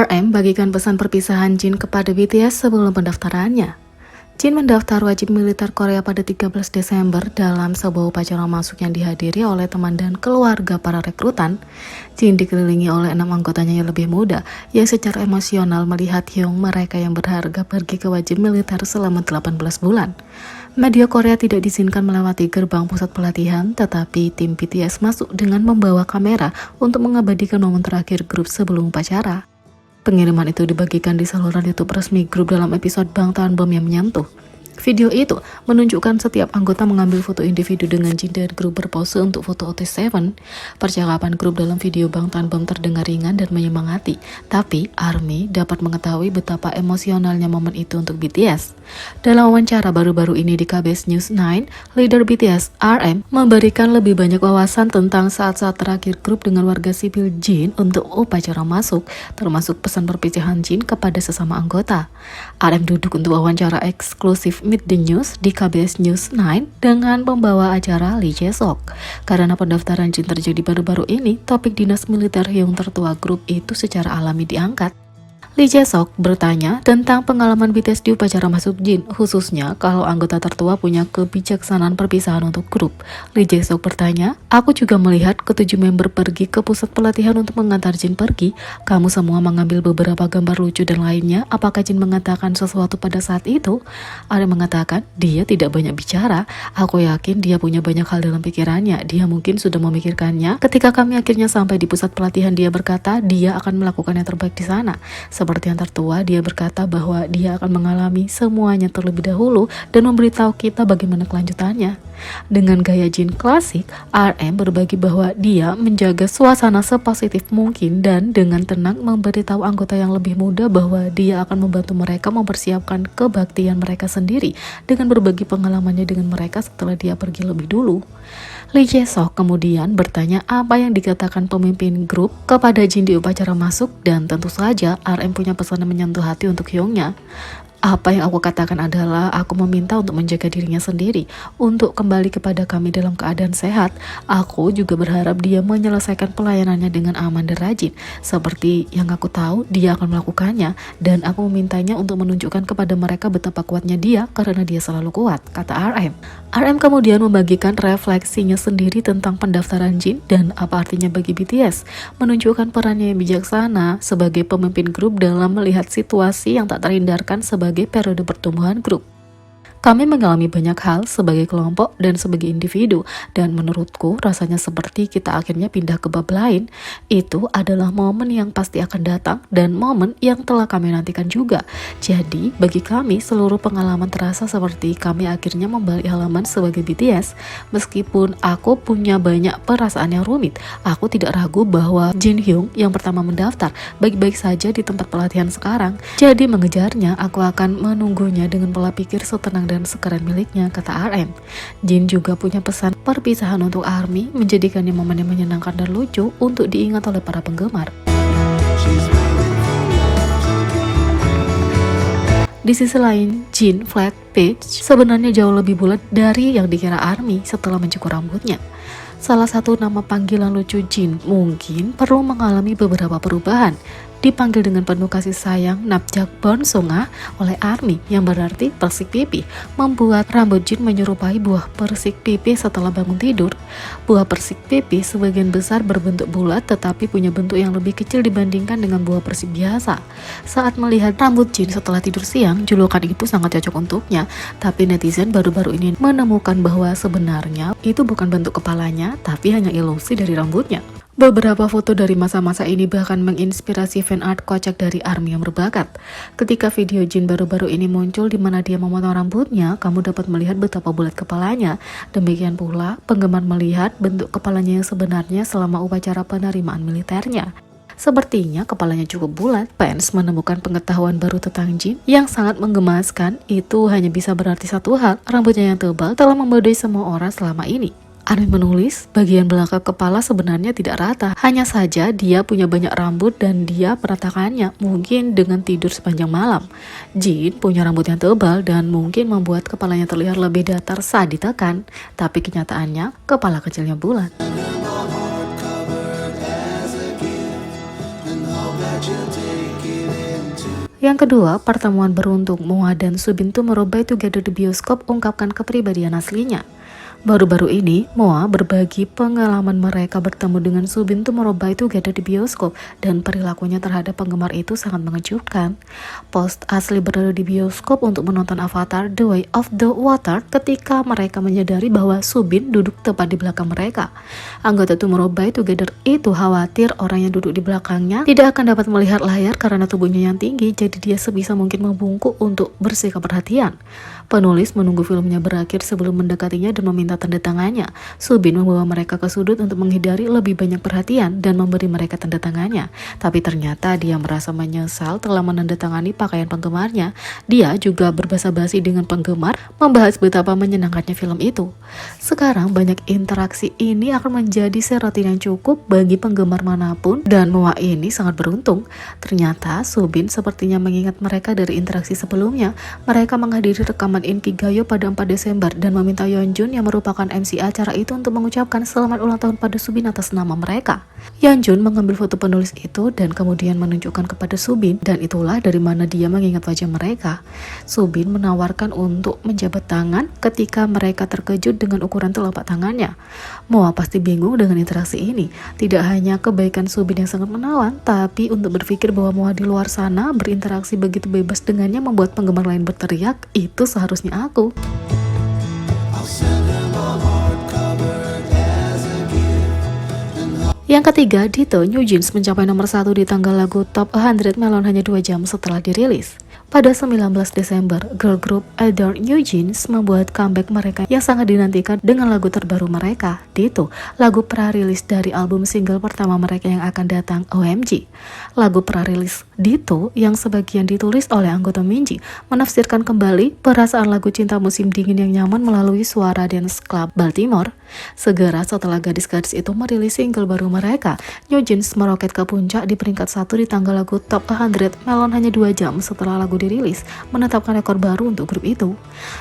RM bagikan pesan perpisahan Jin kepada BTS sebelum pendaftarannya. Jin mendaftar wajib militer Korea pada 13 Desember dalam sebuah upacara masuk yang dihadiri oleh teman dan keluarga para rekrutan. Jin dikelilingi oleh 6 anggotanya yang lebih muda, yang secara emosional melihat Hyung, mereka yang berharga, pergi ke wajib militer selama 18 bulan. Media Korea tidak diizinkan melewati gerbang pusat pelatihan, tetapi tim BTS masuk dengan membawa kamera untuk mengabadikan momen terakhir grup sebelum upacara. Pengiriman itu dibagikan di saluran YouTube resmi grup dalam episode Bangtan Bom yang menyentuh. Video itu menunjukkan setiap anggota mengambil foto individu dengan Jin dan grup berpose untuk foto OT7. Percakapan grup dalam video Bangtan Bom terdengar ringan dan menyemangati, tapi ARMY dapat mengetahui betapa emosionalnya momen itu untuk BTS. Dalam wawancara baru-baru ini di KBS News 9, leader BTS RM memberikan lebih banyak wawasan tentang saat-saat terakhir grup dengan warga sipil Jin untuk upacara masuk, termasuk pesan perpisahan Jin kepada sesama anggota. RM duduk untuk wawancara eksklusif Meet the News di KBS News 9 dengan pembawa acara Lee Jae-sok. Karena pendaftaran Jin terjadi baru-baru ini, topik dinas militer yang tertua grup itu secara alami diangkat. Lee Jae-sok bertanya tentang pengalaman BTS di upacara masuk Jin, khususnya kalau anggota tertua punya kebijaksanaan perpisahan untuk grup. Lee Jae-sok bertanya, "Aku juga melihat ketujuh member pergi ke pusat pelatihan untuk mengantar Jin pergi. Kamu semua mengambil beberapa gambar lucu dan lainnya. Apakah Jin mengatakan sesuatu pada saat itu?" Ada mengatakan, "Dia tidak banyak bicara. Aku yakin dia punya banyak hal dalam pikirannya. Dia mungkin sudah memikirkannya. Ketika kami akhirnya sampai di pusat pelatihan, dia berkata dia akan melakukan yang terbaik di sana. Seperti yang tertua, dia berkata bahwa dia akan mengalami semuanya terlebih dahulu dan memberitahu kita bagaimana kelanjutannya." Dengan gaya Jin klasik, RM berbagi bahwa dia menjaga suasana sepositif mungkin dan dengan tenang memberitahu anggota yang lebih muda bahwa dia akan membantu mereka mempersiapkan kebaktian mereka sendiri dengan berbagi pengalamannya dengan mereka setelah dia pergi lebih dulu. Lee Jae-sok kemudian bertanya apa yang dikatakan pemimpin grup kepada Jin di upacara masuk, dan tentu saja RM punya pesan yang menyentuh hati untuk Hyungnya. "Apa yang aku katakan adalah aku meminta untuk menjaga dirinya sendiri, untuk kembali kepada kami dalam keadaan sehat. Aku juga berharap dia menyelesaikan pelayanannya dengan aman dan rajin. Seperti yang aku tahu, dia akan melakukannya, dan aku memintanya untuk menunjukkan kepada mereka betapa kuatnya dia karena dia selalu kuat," kata RM. RM kemudian membagikan refleksinya sendiri tentang pendaftaran Jin dan apa artinya bagi BTS, menunjukkan perannya yang bijaksana sebagai pemimpin grup dalam melihat situasi yang tak terhindarkan sebagai periode pertumbuhan grup. "Kami mengalami banyak hal sebagai kelompok dan sebagai individu, dan menurutku rasanya seperti kita akhirnya pindah ke bab lain. Itu adalah momen yang pasti akan datang dan momen yang telah kami nantikan juga. Jadi bagi kami seluruh pengalaman terasa seperti kami akhirnya membalik halaman sebagai BTS. Meskipun aku punya banyak perasaan yang rumit, aku tidak ragu bahwa Jin Hyung yang pertama mendaftar baik-baik saja di tempat pelatihan sekarang. Jadi mengejarnya, aku akan menunggunya dengan pola pikir setenang dan sekeren miliknya," kata RM. Jin juga punya pesan perpisahan untuk ARMY, menjadikannya momen yang menyenangkan dan lucu untuk diingat oleh para penggemar. Di sisi lain, Jin flat pitch sebenarnya jauh lebih bulat dari yang dikira ARMY setelah mencukur rambutnya. Salah satu nama panggilan lucu Jin mungkin perlu mengalami beberapa perubahan. Dipanggil dengan penuh kasih sayang Napjak Bonsonga oleh ARMY, yang berarti persik pipi, membuat rambut Jin menyerupai buah persik pipi setelah bangun tidur. Buah persik pipi sebagian besar berbentuk bulat tetapi punya bentuk yang lebih kecil dibandingkan dengan buah persik biasa. Saat melihat rambut Jin setelah tidur siang, julukan itu sangat cocok untuknya, tapi netizen baru-baru ini menemukan bahwa sebenarnya itu bukan bentuk kepalanya, tapi hanya ilusi dari rambutnya. Beberapa foto dari masa-masa ini bahkan menginspirasi fan art kocak dari ARMY yang berbakat. Ketika video Jin baru-baru ini muncul di mana dia memotong rambutnya, kamu dapat melihat betapa bulat kepalanya. Demikian pula penggemar melihat bentuk kepalanya yang sebenarnya selama upacara penerimaan militernya. Sepertinya kepalanya cukup bulat. Fans menemukan pengetahuan baru tentang Jin yang sangat menggemaskan. Itu hanya bisa berarti satu hal, rambutnya yang tebal telah membodohi semua orang selama ini. ARMY menulis, bagian belakang kepala sebenarnya tidak rata, hanya saja dia punya banyak rambut dan dia meratakannya, mungkin dengan tidur sepanjang malam. Jin punya rambut yang tebal dan mungkin membuat kepalanya terlihat lebih datar saat ditekan, tapi kenyataannya kepala kecilnya bulat. that you'll take it Yang kedua, pertemuan beruntung Moa dan Subin Tumorobay Together di bioskop ungkapkan kepribadian aslinya. Baru-baru ini, Moa berbagi pengalaman mereka bertemu dengan Subin Tumorobay Together di bioskop dan perilakunya terhadap penggemar itu sangat mengejutkan. Post asli berada di bioskop untuk menonton Avatar The Way of the Water ketika mereka menyadari bahwa Subin duduk tepat di belakang mereka. Anggota Tumorobay Together itu khawatir orang yang duduk di belakangnya tidak akan dapat melihat layar karena tubuhnya yang tinggi, jadi dia sebisa mungkin membungkuk untuk bersikap perhatian. Penulis menunggu filmnya berakhir sebelum mendekatinya dan meminta tanda tangannya. Subin membawa mereka ke sudut untuk menghindari lebih banyak perhatian dan memberi mereka tanda tangannya. Tapi ternyata dia merasa menyesal telah menandatangani pakaian penggemarnya. Dia juga berbasa-basi dengan penggemar, membahas betapa menyenangkannya film itu. Sekarang banyak interaksi ini akan menjadi serotin yang cukup bagi penggemar manapun, dan Moa ini sangat beruntung. Ternyata Subin sepertinya mengingat mereka dari interaksi sebelumnya. Mereka menghadiri rekaman Inkigayo pada 4 Desember dan meminta Yeonjun yang merupakan MC acara itu untuk mengucapkan selamat ulang tahun pada Subin atas nama mereka. Yeonjun mengambil foto penulis itu dan kemudian menunjukkan kepada Subin, dan itulah dari mana dia mengingat wajah mereka. Subin menawarkan untuk menjabat tangan ketika mereka terkejut dengan ukuran telapak tangannya. Moa pasti bingung dengan interaksi ini. Tidak hanya kebaikan Subin yang sangat menawan, tapi untuk berpikir bahwa Moa di luar sana berinteraksi begitu bebas dengannya membuat penggemar lain berteriak, itu seharusnya aku. Yang ketiga, Ditto New Jeans mencapai nomor 1 di tanggal lagu Top 100 Melon hanya 2 jam setelah dirilis. Pada 19 Desember, girl group Adore New Jeans membuat comeback mereka yang sangat dinantikan dengan lagu terbaru mereka, Ditto, lagu pra-rilis dari album single pertama mereka yang akan datang, OMG. Lagu pra-rilis Ditto yang sebagian ditulis oleh anggota Minzy menafsirkan kembali perasaan lagu cinta musim dingin yang nyaman melalui suara dance club Baltimore. Segera setelah gadis-gadis itu merilis single baru mereka, New Jeans meroket ke puncak di peringkat 1 di tanggal lagu Top 100 Melon hanya 2 jam setelah lagu dirilis, menetapkan rekor baru untuk grup itu.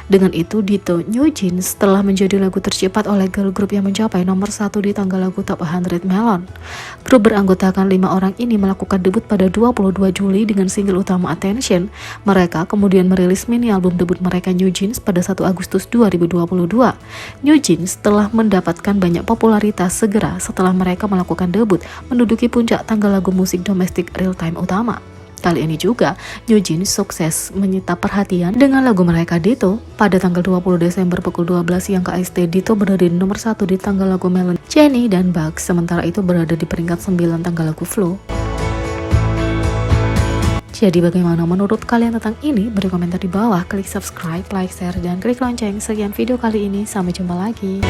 Dengan itu, Ditto New Jeans telah menjadi lagu tercepat oleh girl group yang mencapai nomor 1 di tanggal lagu Top 100 Melon. Grup beranggotakan 5 orang ini melakukan debut pada 22 Juli dengan single utama Attention. Mereka kemudian merilis mini album debut mereka New Jeans pada 1 Agustus 2022. New Jeans telah mendapatkan banyak popularitas segera setelah mereka melakukan debut, menduduki puncak tanggal lagu musik domestik real time utama. Kali ini juga, New Jeans sukses menyita perhatian dengan lagu mereka Ditto. Pada tanggal 20 Desember pukul 12 siang KST, Ditto berada di nomor 1 di tanggal lagu Melon, Jennie dan Bugs, sementara itu berada di peringkat 9 tanggal lagu Flow. Jadi bagaimana menurut kalian tentang ini? Beri komentar di bawah, klik subscribe, like, share, dan klik lonceng. Sekian video kali ini, sampai jumpa lagi.